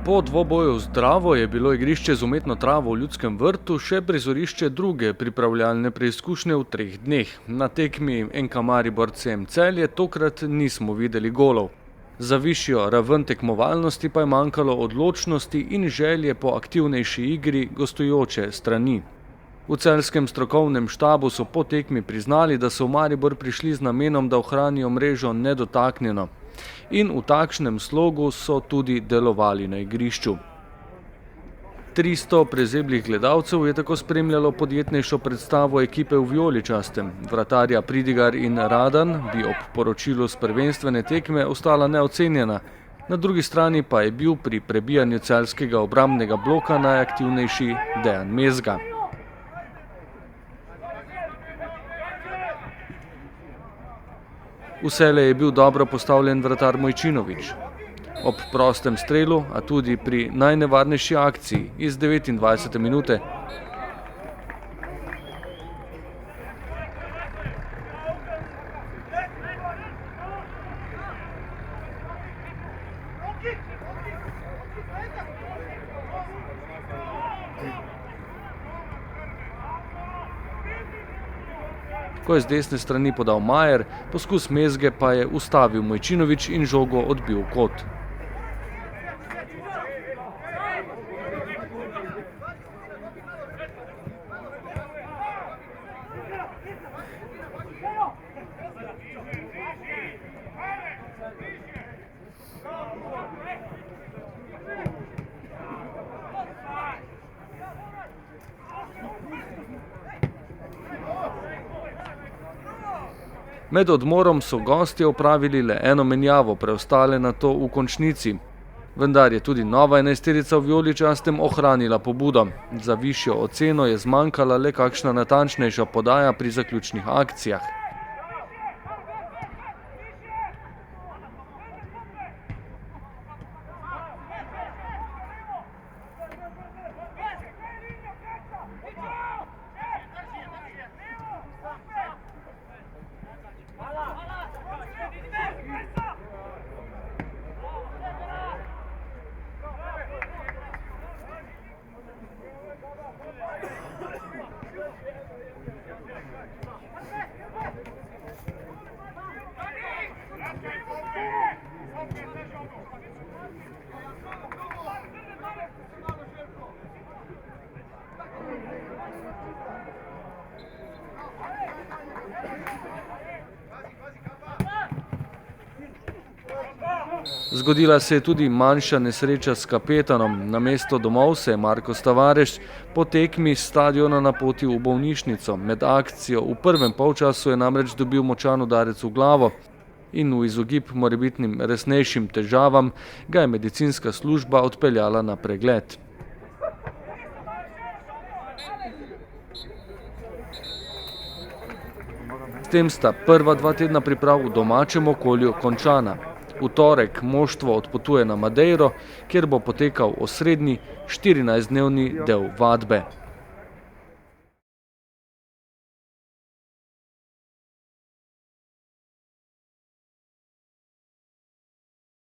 Po dvoboju z Dravo je bilo igrišče z umetno travo v Ljudskem vrtu še prizorišče druge pripravljalne preizkušnje v 3 dneh. Na tekmi NK Maribor CM Celje tokrat nismo videli golov. Za višjo raven tekmovalnosti pa je manjkalo odločnosti in želje po aktivnejši igri gostujoče strani. V celjskem strokovnem štabu so po tekmi priznali, da so v Maribor prišli z namenom, da ohranijo mrežo nedotaknjeno. In v takšnem slogu so tudi delovali na igrišču. 300 prezeblih gledalcev je tako spremljalo podjetnejšo predstavo ekipe v vijoličastem. Vratarja Pridigar in Radan bi ob poročilu s prvenstvene tekme ostala neocenjena. Na drugi strani pa je bil pri prebijanju celjskega obrambnega bloka najaktivnejši Dejan Mezga. Vselej je bil dobro postavljen vratar Mojčinović. Ob prostem strelu, a tudi pri najnevarnejši akciji iz 29. minute, ko je z desne strani podal Majer, poskus Mezge pa je ustavil Mojčinović in žogo odbil v kot. Med odmorom so gostje opravili le eno menjavo, preostale nato v končnici. Vendar je tudi nova enajsterica v vijoličastem ohranila pobudo. Za višjo oceno je zmanjkala le kakšna natančnejša podaja pri zaključnih akcijah. Zgodila se je tudi manjša nesreča s kapetanom. Namesto domov se je Marko Tavares po tekmi s stadiona napotil v bolnišnico. Med akcijo v prvem polčasu je namreč dobil močan udarec v glavo in v izogib morebitnim resnejšim težavam ga je medicinska služba odpeljala na pregled. S tem sta prva 2 tedna priprav v domačem okolju končana. V torek moštvo odpotuje na Madeiro, kjer bo potekal osrednji 14-dnevni del vadbe.